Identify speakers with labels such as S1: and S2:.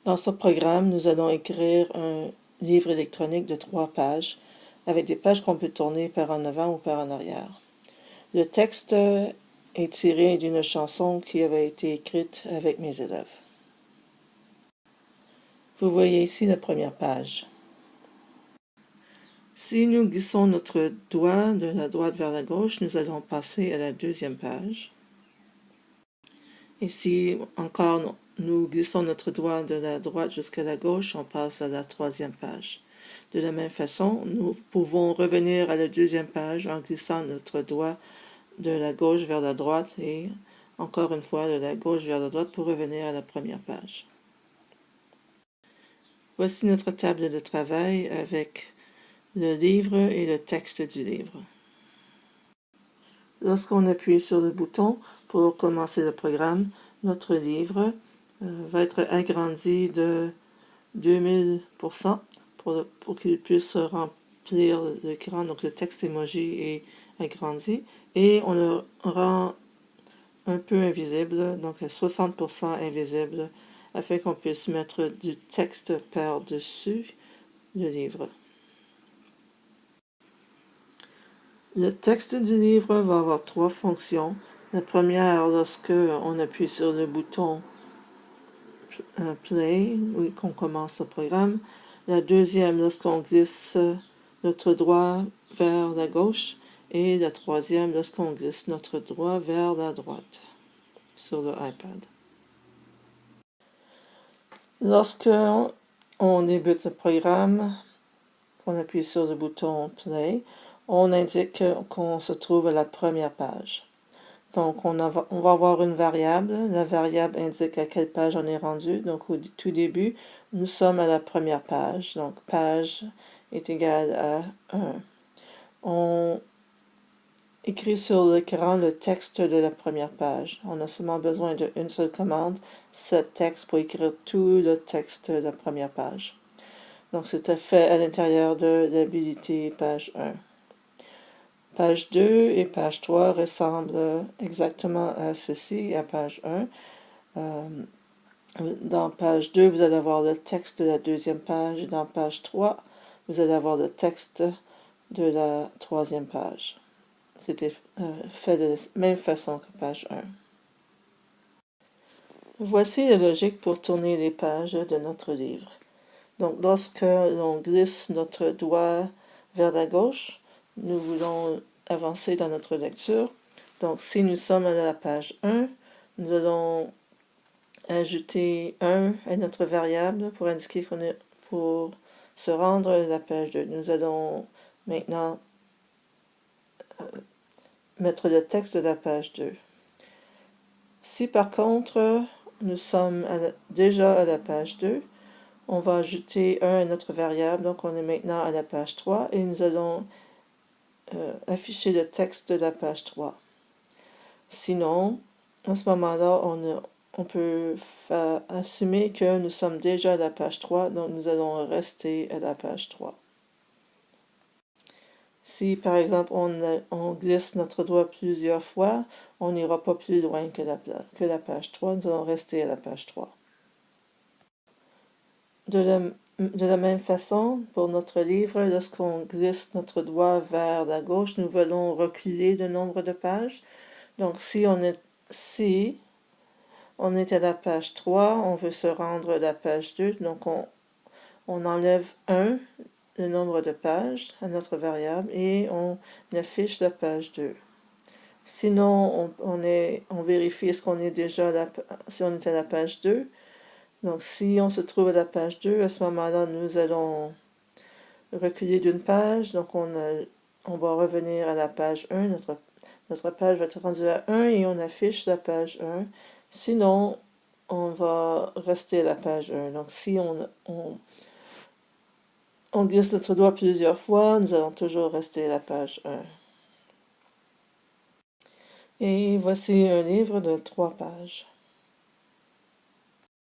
S1: Dans ce programme, nous allons écrire un livre électronique de 3 pages, avec des pages qu'on peut tourner par en avant ou par en arrière. Le texte est tiré d'une chanson qui avait été écrite avec mes élèves. Vous voyez ici la première page. Si nous glissons notre doigt de la droite vers la gauche, nous allons passer à la deuxième page. Et si encore nous glissons notre doigt de la droite jusqu'à la gauche, on passe vers la troisième page. De la même façon, nous pouvons revenir à la deuxième page en glissant notre doigt de la gauche vers la droite et encore une fois de la gauche vers la droite pour revenir à la première page. Voici notre table de travail avec le livre et le texte du livre. Lorsqu'on appuie sur le bouton pour commencer le programme, notre livre va être agrandi de 2000% pour qu'il puisse remplir l'écran. Donc le texte emoji est agrandi et on le rend un peu invisible, donc à 60% invisible, afin qu'on puisse mettre du texte par-dessus le livre. Le texte du livre va avoir 3 fonctions. La première, lorsque on appuie sur le bouton Play, qu'on commence le programme. La deuxième, lorsqu'on glisse notre doigt vers la gauche. Et la troisième, lorsqu'on glisse notre doigt vers la droite sur le iPad. Lorsque on débute le programme, on appuie sur le bouton Play, on indique qu'on se trouve à la première page. Donc, on va avoir une variable. La variable indique à quelle page on est rendu. Donc, au tout début, nous sommes à la première page. Donc, page est égale à 1. On écrit sur l'écran le texte de la première page. On a seulement besoin d'une seule commande, set text, pour écrire tout le texte de la première page. Donc, c'est fait à l'intérieur de l'habilité page 1. Page 2 et page 3 ressemblent exactement à ceci, à page 1. Dans page 2, vous allez avoir le texte de la deuxième page. Et dans page 3, vous allez avoir le texte de la troisième page. C'était fait de la même façon que page 1. Voici la logique pour tourner les pages de notre livre. Donc, lorsque l'on glisse notre doigt vers la gauche, nous voulons avancer dans notre lecture. Donc, si nous sommes à la page 1, nous allons ajouter 1 à notre variable pour indiquer qu'on est pour se rendre à la page 2. Nous allons maintenant mettre le texte de la page 2. Si par contre, nous sommes déjà à la page 2, on va ajouter 1 à notre variable, donc on est maintenant à la page 3 et nous allons afficher le texte de la page 3. Sinon, à ce moment-là, on peut assumer que nous sommes déjà à la page 3, donc nous allons rester à la page 3. Si, par exemple, on glisse notre doigt plusieurs fois, on n'ira pas plus loin que la page 3, nous allons rester à la page 3. De la même façon, pour notre livre, lorsqu'on glisse notre doigt vers la gauche, nous voulons reculer le nombre de pages. Donc, si on est à la page 3, on veut se rendre à la page 2, donc on enlève 1, le nombre de pages, à notre variable, et on affiche la page 2. Sinon, on vérifie est-ce qu'on est déjà si on est à la page 2. Donc, si on se trouve à la page 2, à ce moment-là, nous allons reculer d'une page. Donc, on va revenir à la page 1. Notre page va être rendue à 1 et on affiche la page 1. Sinon, on va rester à la page 1. Donc, si on glisse notre doigt plusieurs fois, nous allons toujours rester à la page 1. Et voici un livre de 3 pages.